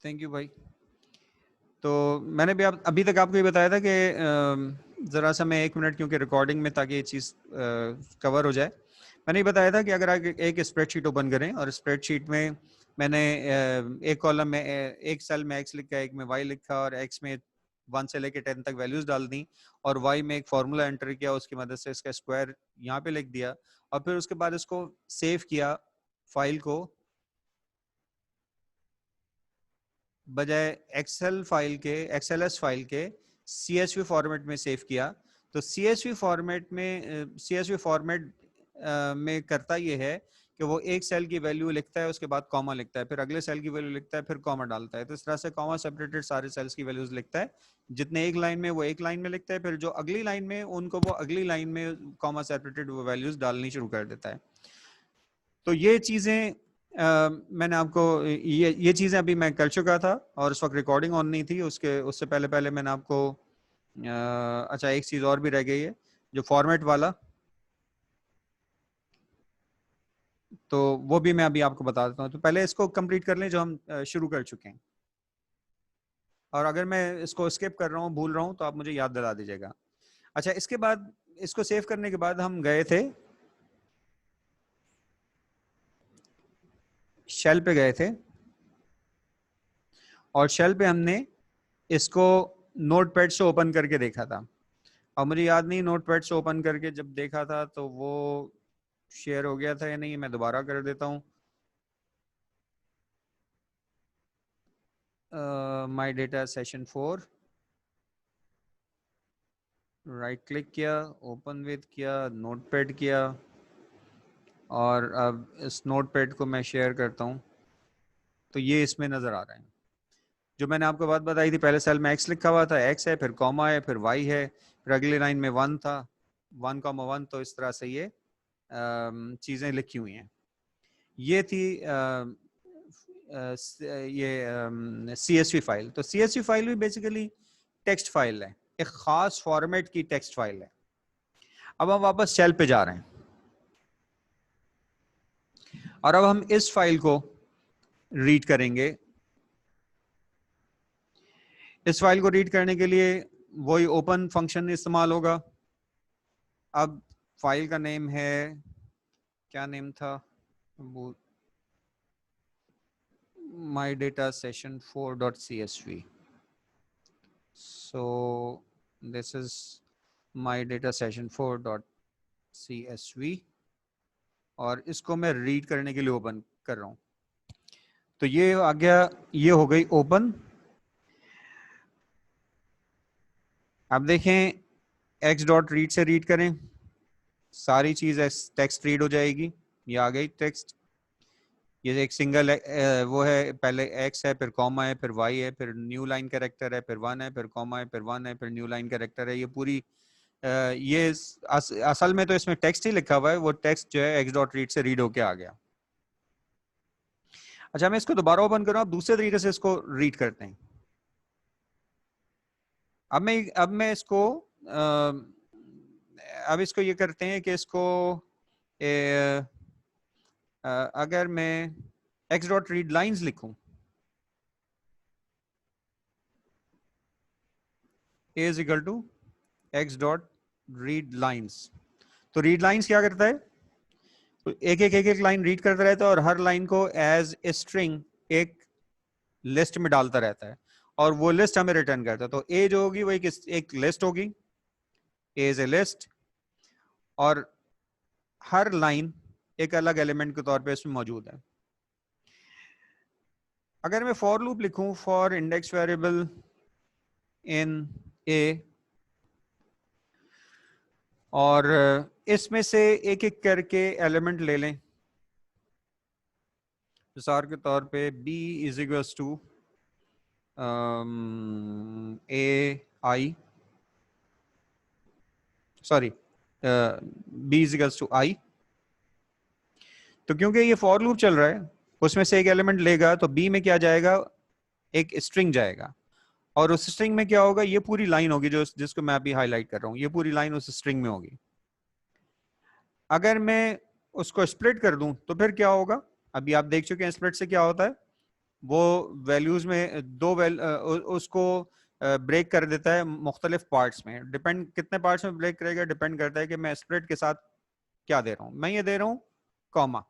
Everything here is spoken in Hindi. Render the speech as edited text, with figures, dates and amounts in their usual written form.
थैंक यू भाई। तो मैंने भी अभी तक आपको ये बताया था कि ज़रा सा मैं 1 मिनट क्योंकि रिकॉर्डिंग में, ताकि ये चीज़ कवर हो जाए, मैंने ये बताया था कि अगर आप एक स्प्रेडशीट ओपन करें और स्प्रेडशीट में मैंने एक कॉलम में एक सेल में एक्स लिखा, एक में वाई लिखा, और एक्स में 1 से लेकर 10 तक वैल्यूज डाल दी, और वाई में एक फार्मूला एंटर किया, उसकी मदद से इसका स्क्वायर यहाँ पे लिख दिया, और फिर उसके बाद इसको सेव किया फाइल को, बजाय एक्सएलएस फाइल के सीएसवी फॉर्मेट में सेव किया। तो सीएसवी फॉर्मेट में करता ये है कि वो एक सेल की वैल्यू लिखता है, उसके बाद कॉमा लिखता है, फिर अगले सेल की वैल्यू लिखता है, फिर कॉमा डालता है। तो इस तरह से कॉमा सेपरेटेड सारे सेल्स की वैल्यूज लिखता है। जितने एक लाइन में वो एक लाइन में लिखता है, फिर जो अगली लाइन में उनको वो अगली लाइन में कॉमा सेपरेटेड वो वैल्यूज डालनी शुरू कर देता है। तो ये चीजें मैंने आपको ये चीजें अभी मैं कर चुका था, और उस वक्त रिकॉर्डिंग ऑन नहीं थी, उससे पहले पहले मैंने आपको अच्छा एक चीज और भी रह गई है, जो फॉर्मेट वाला, तो वो भी मैं अभी आपको बता देता हूँ। तो पहले इसको कंप्लीट कर लें जो हम शुरू कर चुके हैं, और अगर मैं इसको स्किप कर रहा हूँ, भूल रहा हूँ, तो आप मुझे याद दिला दीजिएगा। अच्छा, इसके बाद इसको सेव करने के बाद हम गए थे शेल पे गए थे, और शेल पे हमने इसको नोटपैड से ओपन करके देखा था। और मुझे याद नहीं नोटपैड से ओपन करके जब देखा था तो वो शेयर हो गया था या नहीं, मैं दोबारा कर देता हूँ। My data session 4, right click किया, ओपन विद किया, नोटपैड किया, और अब इस नोटपैड को मैं शेयर करता हूँ। तो ये इसमें नज़र आ रहा है जो मैंने आपको बात बताई थी। पहले सेल में एक्स लिखा हुआ था, एक्स है, फिर कॉमा है, फिर वाई है, फिर अगली लाइन में 1 था, 1,1। तो इस तरह से ये चीज़ें लिखी हुई हैं। ये थी ये CSV फाइल। तो CSV फाइल भी बेसिकली टेक्स्ट फाइल है, एक खास फॉर्मेट की टेक्स्ट फाइल है। अब हम वापस शेल पे जा रहे हैं, और अब हम इस फाइल को रीड करेंगे। इस फाइल को रीड करने के लिए वही ओपन फंक्शन इस्तेमाल होगा। अब फाइल का नेम है, क्या नेम था, my data session 4.csv. so this is my data session 4.csv, और इसको मैं रीड करने के लिए ओपन कर रहा हूं। तो ये आ गया, ये हो गई ओपन। अब देखें, x.read से रीड करें, सारी चीज टेक्स्ट रीड हो जाएगी। ये आ गई टेक्स्ट, ये एक सिंगल वो है, पहले x है, फिर कॉमा है, फिर y है, फिर न्यू लाइन कैरेक्टर है, फिर 1 है, फिर कॉमा है, फिर 1 है, फिर न्यू लाइन कैरेक्टर है। ये पूरी ये असल में तो इसमें टेक्स्ट ही लिखा हुआ है, वो टेक्स्ट जो है x.read से रीड होके आ गया। अच्छा, मैं इसको दोबारा ओपन कर रहा हूँ, दूसरे तरीके से इसको रीड करते हैं। अब मैं इसको अब इसको ये करते हैं कि इसको अगर मैं x.read लाइंस लिखूं, a is equal to x.read lines. तो रीड लाइंस क्या करता है, तो एक लाइन रीड करता रहता है, और हर लाइन को एज ए स्ट्रिंग एक लिस्ट में डालता रहता है, और वो लिस्ट हमें रिटर्न करता है। तो ए जो होगी वो एक लिस्ट होगी, ए इज ए लिस्ट, और हर लाइन एक अलग एलिमेंट के तौर पे इसमें मौजूद है। अगर मैं फॉर लूप लिखूं, फॉर इंडेक्स वेरिएबल इन ए, और इसमें से एक एक करके एलिमेंट ले लें, मिसाल के तौर पे b is equals to a I, sorry b is equals to I. तो क्योंकि ये फॉर लूप चल रहा है, उसमें से एक एलिमेंट लेगा, तो b में क्या जाएगा, एक स्ट्रिंग जाएगा, और उस स्ट्रिंग में क्या होगा, ये पूरी लाइन होगी जो जिसको मैं अभी हाईलाइट कर रहा हूँ, ये पूरी लाइन उस स्ट्रिंग में होगी। अगर मैं उसको स्प्लिट कर दूं तो फिर क्या होगा, अभी आप देख चुके हैं स्प्लिट से क्या होता है। वो वैल्यूज में उसको ब्रेक कर देता है मुख्तलिफ पार्ट्स में। डिपेंड कितने पार्ट्स में ब्रेक करेगा डिपेंड करता है कि मैं स्प्लिट के साथ क्या दे रहा हूँ। मैं ये दे रहा हूँ कॉमा,